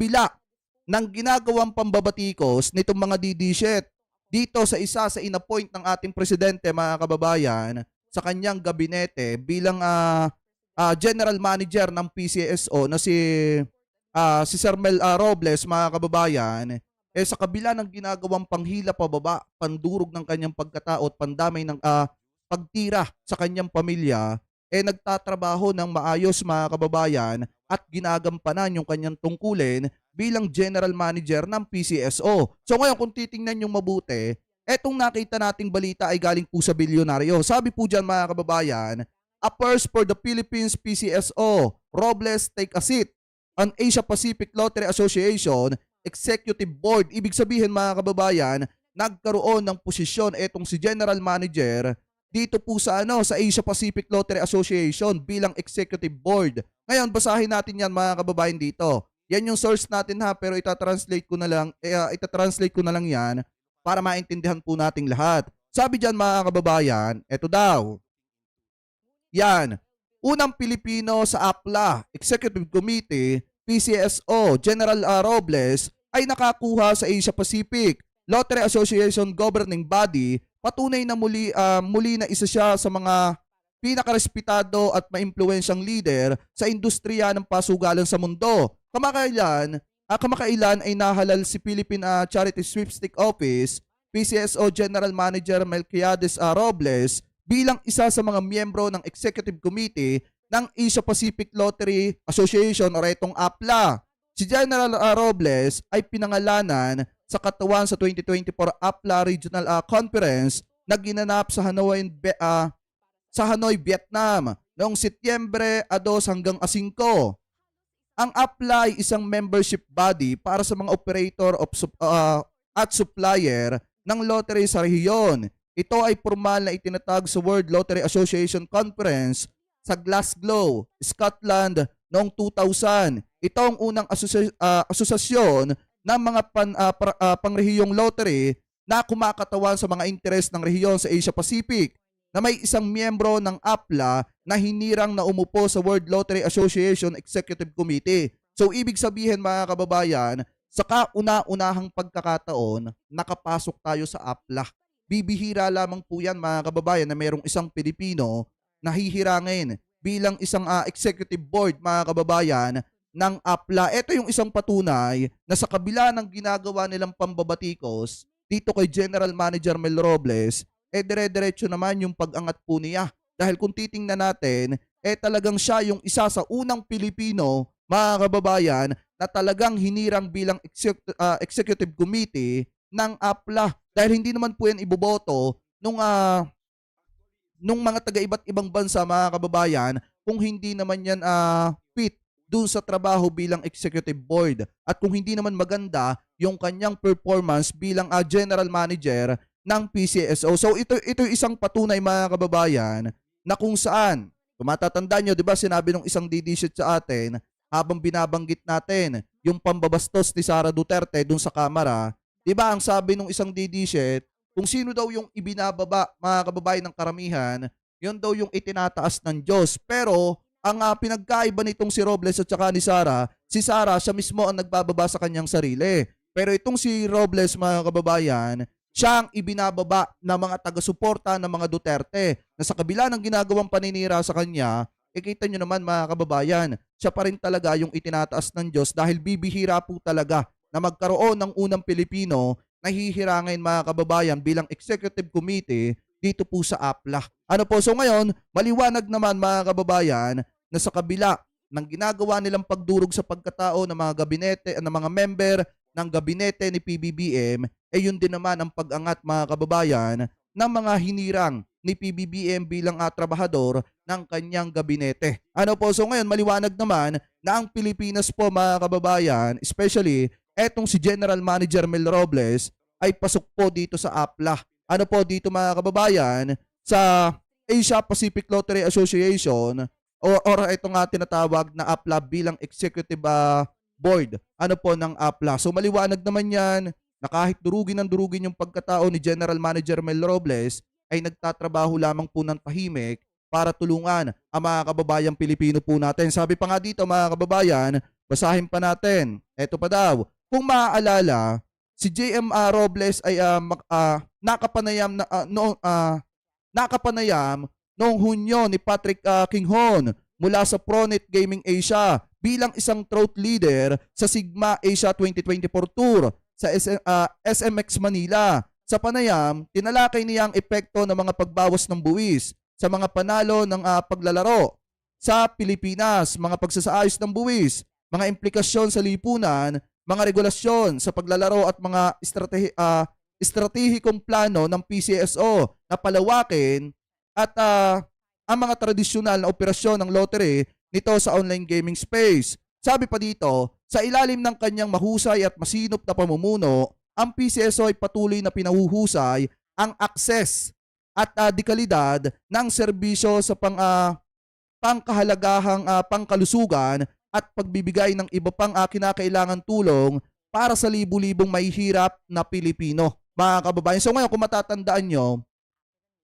kabila ng ginagawang pambabatikos nitong mga DD-shit dito sa isa sa inappoint ng ating presidente, mga kababayan, sa kanyang gabinete bilang general manager ng PCSO na si Sir Mel Robles, mga kababayan, sa kabila ng ginagawang panghila pababa, pandurog ng kanyang pagkatao at pandamay ng pagtira sa kanyang pamilya, nagtatrabaho ng maayos, mga kababayan, at ginagampanan yung kanyang tungkulin bilang general manager ng PCSO. So ngayon, kung titingnan yung mabuti, etong nakita nating balita ay galing po sa bilyonaryo. Sabi po dyan, mga kababayan, a purse for the Philippines PCSO, Robles take a seat on Asia Pacific Lottery Association Executive Board. Ibig sabihin, mga kababayan, nagkaroon ng posisyon etong si General Manager dito po sa sa Asia Pacific Lottery Association bilang Executive Board. Ngayon, basahin natin yan, mga kababayan, dito. Yan yung source natin, ha, pero itatranslate ko na lang yan para maintindihan po nating lahat. Sabi diyan, mga kababayan, eto daw. Yan. Unang Pilipino sa APLA Executive Committee, PCSO, General Robles, ay nakakuha sa Asia Pacific Lottery Association Governing Body. Patunay na muli na isa siya sa mga pinakarespetado at maimpluwensyang leader sa industriya ng pasugalan sa mundo. Kamakailan ay nahalal si Philippine Charity Sweepstake Office, PCSO General Manager Melquiades Robles bilang isa sa mga miyembro ng Executive Committee ng Asia Pacific Lottery Association o itong APLA. Si General Robles ay pinangalanan sa katawan sa 2024 APLA Regional Conference na ginanap sa Hanoi, Vietnam noong Setyembre 2 hanggang 5. Ang APLA ay isang membership body para sa mga operator at supplier ng lottery sa rehiyon. Ito ay formal na itinatag sa World Lottery Association Conference sa Glasgow, Scotland noong 2000. Ito ang unang asosasyon ng mga pangrehiyong lottery na kumakatawan sa mga interes ng rehiyon sa Asia Pacific, na may isang miyembro ng APLA na hinirang na umupo sa World Lottery Association Executive Committee. So ibig sabihin, mga kababayan, sa kauna-unahang pagkakataon, nakapasok tayo sa APLA. Bibihira lamang po yan, mga kababayan, na mayroong isang Pilipino na hihirangin bilang isang executive board, mga kababayan, ng APLA. Ito yung isang patunay na sa kabila ng ginagawa nilang pambabatikos dito kay General Manager Mel Robles, dire-diretso naman yung pag-angat po niya. Dahil kung titingnan natin, talagang siya yung isa sa unang Pilipino, mga kababayan, na talagang hinirang bilang executive committee ng APLA. Dahil hindi naman po yan iboboto nung mga taga-iba't ibang bansa, mga kababayan, kung hindi naman yan fit dun sa trabaho bilang executive board at kung hindi naman maganda yung kanyang performance bilang general manager ng PCSO. So ito isang patunay, mga kababayan, na kung saan, kung matatandaan nyo, di ba sinabi ng isang DD-shit sa atin habang binabanggit natin yung pambabastos ni Sara Duterte dun sa kamera, di ba ang sabi ng isang DD-shit, kung sino daw yung ibinababa, mga kababayan, ng karamihan, yun daw yung itinataas ng Diyos. Pero ang pinagkaiba nitong si Robles at saka ni Sara, si Sara, siya mismo ang nagbababa sa kanyang sarili. Pero itong si Robles, mga kababayan, siya ang ibinababa ng mga taga-suporta ng mga Duterte na sa kabila ng ginagawang paninira sa kanya, kita nyo naman, mga kababayan, siya pa rin talaga yung itinataas ng Diyos dahil bibihira po talaga na magkaroon ng unang Pilipino na hihirangin, mga kababayan, bilang executive committee dito po sa APLA. Ano po, so ngayon, maliwanag naman, mga kababayan, na sa kabila ng ginagawa nilang pagdurog sa pagkatao ng mga gabinete, ng mga member ng gabinete ni PBBM, yun din naman ang pag-angat, mga kababayan, ng mga hinirang ni PBBM bilang trabahador ng kanyang gabinete. Ano po, so ngayon, maliwanag naman na ang Pilipinas po, mga kababayan, especially etong si General Manager Mel Robles, ay pasok po dito sa APLA. Ano po dito, mga kababayan, sa Asia Pacific Lottery Association or ito nga tinatawag na APLA bilang executive board, ano po, ng APLA. So maliwanag naman yan na kahit durugin yung pagkatao ni General Manager Mel Robles, ay nagtatrabaho lamang po ng tahimik para tulungan ang mga kababayang Pilipino po natin. Sabi pa nga dito, mga kababayan, Basahin pa natin. Eto pa daw. Kung maaalala, si JM Robles ay nakapanayam noong Hunyo ni Patrick Kinghon mula sa Pronet Gaming Asia bilang isang thought leader sa Sigma Asia 2024 Tour sa SMX Manila. Sa panayam, tinalakay niya ang epekto ng mga pagbawas ng buwis sa mga panalo ng paglalaro sa Pilipinas, mga pagsasaayos ng buwis, mga implikasyon sa lipunan, mga regulasyon sa paglalaro at mga estratehikong plano ng PCSO na palawakin at ang mga tradisyonal na operasyon ng lottery nito sa online gaming space. Sabi pa dito, sa ilalim ng kanyang mahusay at masinop na pamumuno, ang PCSO ay patuloy na pinahuhusay ang akses at dekalidad ng serbisyo sa pangkahalagahang pangkalusugan at pagbibigay ng iba pang kinakailangan tulong para sa libu-libong mahihirap na Pilipino. Mga kababayan, so ngayon kung matatandaan nyo,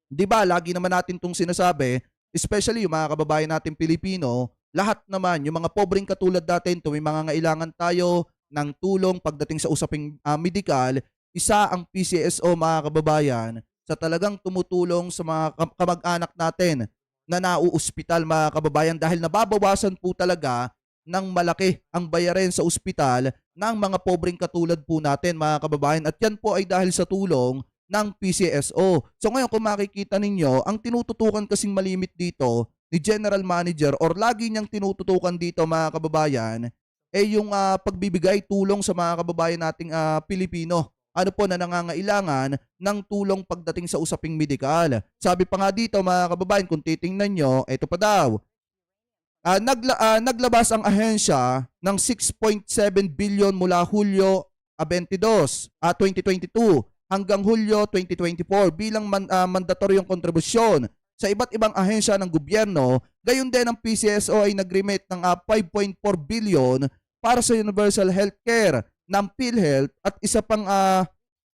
di ba lagi naman natin itong sinasabi, especially yung mga kababayan natin Pilipino, lahat naman, yung mga pobreng katulad natin, may mga ngailangan tayo ng tulong pagdating sa usaping medikal, isa ang PCSO mga kababayan sa talagang tumutulong sa mga kamag-anak natin na nauospital mga kababayan dahil nababawasan po talaga ng malaki ang bayarin sa ospital ng mga pobreng katulad po natin mga kababayan at yan po ay dahil sa tulong ng PCSO. So ngayon kung makikita ninyo, ang tinututukan kasing malimit dito ni General Manager or lagi niyang tinututukan dito mga kababayan ay yung pagbibigay tulong sa mga kababayan nating Pilipino. Ano po na nangangailangan ng tulong pagdating sa usaping medikal. Sabi pa nga dito mga kababayan, kung titingnan nyo, ito pa daw. Naglabas ang ahensya ng 6.7 billion mula Hulyo 22, 2022 hanggang Hulyo 2024 bilang mandatoryong kontribusyon sa iba't ibang ahensya ng gobyerno. Gayon din ang PCSO ay nag-remit ng 5.4 billion para sa universal healthcare ng PhilHealth at isa pang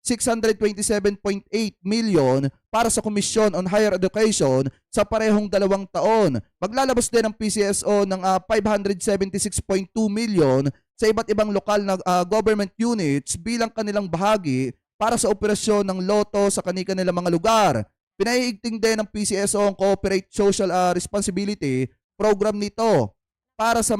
627.8 million para sa Commission on Higher Education sa parehong 2 taon. Maglalabas din ang PCSO ng 576.2 million sa iba't ibang lokal na government units bilang kanilang bahagi para sa operasyon ng loto sa kanilang mga lugar. Pinaiigting din ng PCSO ang Corporate Social Responsibility program nito para sa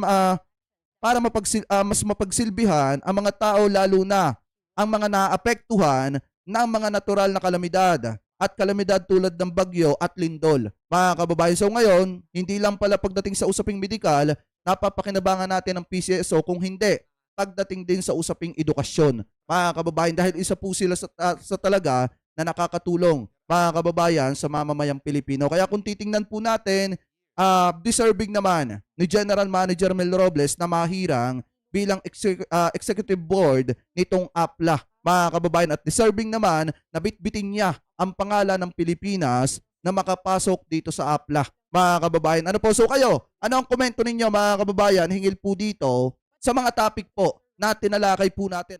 mas mapagsilbihan ang mga tao lalo na ang mga naapektuhan ng mga natural na kalamidad at kalamidad tulad ng bagyo at lindol. Mga kababayan, so ngayon, hindi lang pala pagdating sa usaping medikal, napapakinabangan natin ang PCSO kung hindi pagdating din sa usaping edukasyon. Mga kababayan, dahil isa po sila sa talaga na nakakatulong, mga kababayan, sa mamamayang Pilipino. Kaya kung titingnan po natin, deserving naman ni General Manager Mel Robles na mahirang bilang executive board nitong APLA, mga kababayan, at deserving naman na bitbitin niya ang pangalan ng Pilipinas na makapasok dito sa APLA, mga kababayan. Ano po, so kayo, ano ang komento ninyo mga kababayan hingil po dito sa mga topic po na tinalakay po natin?